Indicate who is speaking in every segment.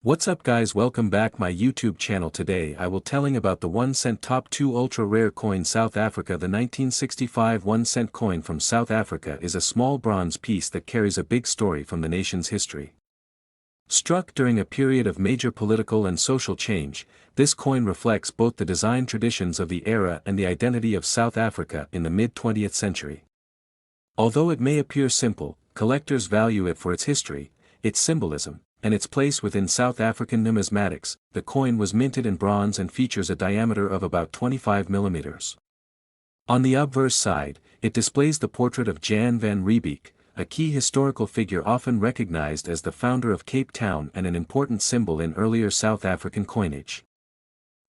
Speaker 1: What's up guys, welcome back my YouTube channel. Today I will telling about the 1 cent top 2 ultra rare coin South Africa. The 1965 1 cent coin from South Africa is a small bronze piece that carries a big story from the nation's history. Struck during a period of major political and social change, this coin reflects both the design traditions of the era and the identity of South Africa in the mid-20th century. Although it may appear simple, collectors value it for its history, its symbolism, and its place within South African numismatics. The coin was minted in bronze and features a diameter of about 25 mm. On the obverse side, it displays the portrait of Jan van Riebeeck, a key historical figure often recognized as the founder of Cape Town and an important symbol in earlier South African coinage.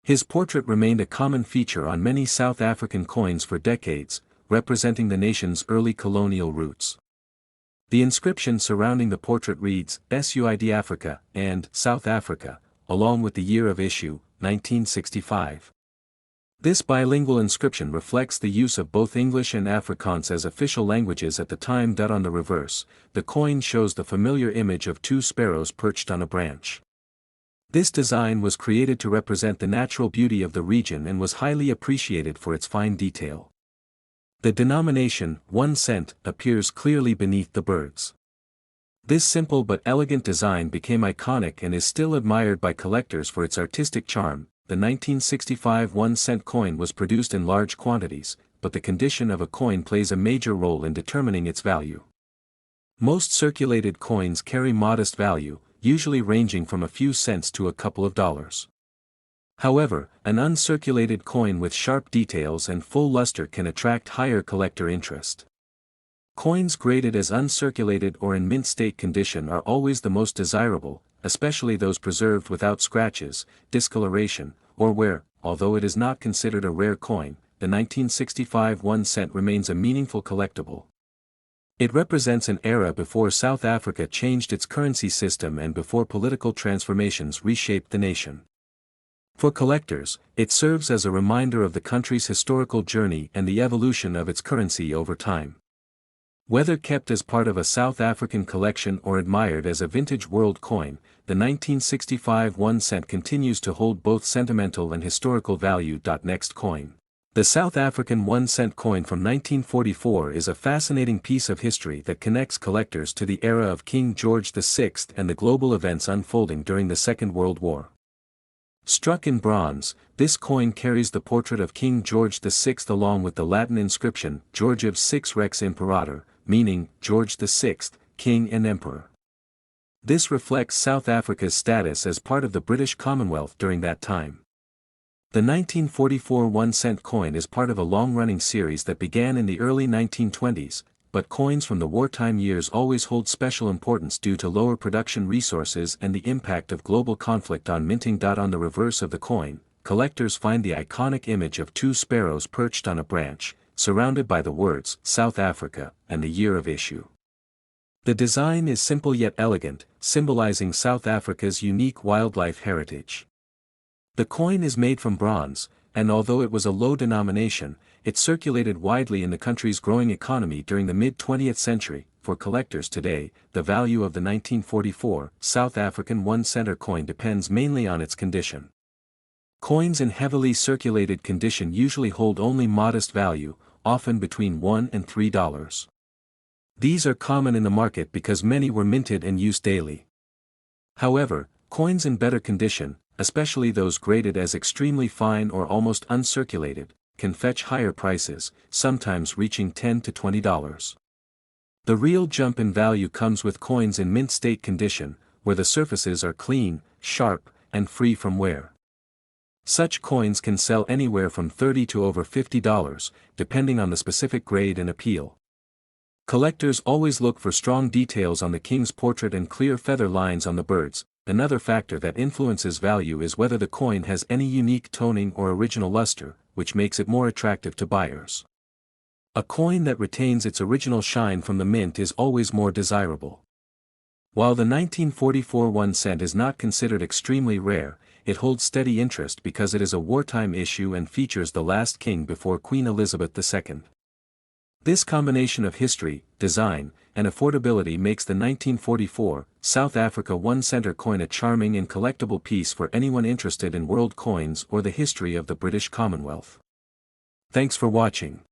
Speaker 1: His portrait remained a common feature on many South African coins for decades, representing the nation's early colonial roots. The inscription surrounding the portrait reads, "SUID Africa" and "South Africa," along with the year of issue, 1965. This bilingual inscription reflects the use of both English and Afrikaans as official languages at the time. On the reverse, the coin shows the familiar image of two sparrows perched on a branch. This design was created to represent the natural beauty of the region and was highly appreciated for its fine detail. The denomination, 1 cent, appears clearly beneath the birds. This simple but elegant design became iconic and is still admired by collectors for its artistic charm. The 1965 1 cent coin was produced in large quantities, but the condition of a coin plays a major role in determining its value. Most circulated coins carry modest value, usually ranging from a few cents to a couple of dollars. However, an uncirculated coin with sharp details and full luster can attract higher collector interest. Coins graded as uncirculated or in mint state condition are always the most desirable, especially those preserved without scratches, discoloration, or wear. Although it is not considered a rare coin, the 1965 1 cent remains a meaningful collectible. It represents an era before South Africa changed its currency system and before political transformations reshaped the nation. For collectors, it serves as a reminder of the country's historical journey and the evolution of its currency over time. Whether kept as part of a South African collection or admired as a vintage world coin, the 1965 1 cent continues to hold both sentimental and historical value. Next coin. The South African 1 cent coin from 1944 is a fascinating piece of history that connects collectors to the era of King George VI and the global events unfolding during the Second World War. Struck in bronze, this coin carries the portrait of King George VI along with the Latin inscription, Georgius VI Rex Imperator, meaning, George VI, King and Emperor. This reflects South Africa's status as part of the British Commonwealth during that time. The 1944 1 cent coin is part of a long-running series that began in the early 1920s, but coins from the wartime years always hold special importance due to lower production resources and the impact of global conflict on minting. On the reverse of the coin, collectors find the iconic image of two sparrows perched on a branch, surrounded by the words "South Africa" and the year of issue. The design is simple yet elegant, symbolizing South Africa's unique wildlife heritage. The coin is made from bronze, and although it was a low denomination, it circulated widely in the country's growing economy during the mid-20th century. For collectors today, the value of the 1944 South African 1 cent coin depends mainly on its condition. Coins in heavily circulated condition usually hold only modest value, often between $1 and $3. These are common in the market because many were minted and used daily. However, coins in better condition, especially those graded as extremely fine or almost uncirculated, can fetch higher prices, sometimes reaching $10 to $20. The real jump in value comes with coins in mint state condition, where the surfaces are clean, sharp, and free from wear. Such coins can sell anywhere from $30 to over $50, depending on the specific grade and appeal. Collectors always look for strong details on the king's portrait and clear feather lines on the birds. Another factor that influences value is whether the coin has any unique toning or original luster, which makes it more attractive to buyers. A coin that retains its original shine from the mint is always more desirable. While the 1944 1 cent is not considered extremely rare, it holds steady interest because it is a wartime issue and features the last king before Queen Elizabeth II. This combination of history, design, and affordability makes the 1944 South Africa 1 cent coin a charming and collectible piece for anyone interested in world coins or the history of the British Commonwealth. Thanks for watching.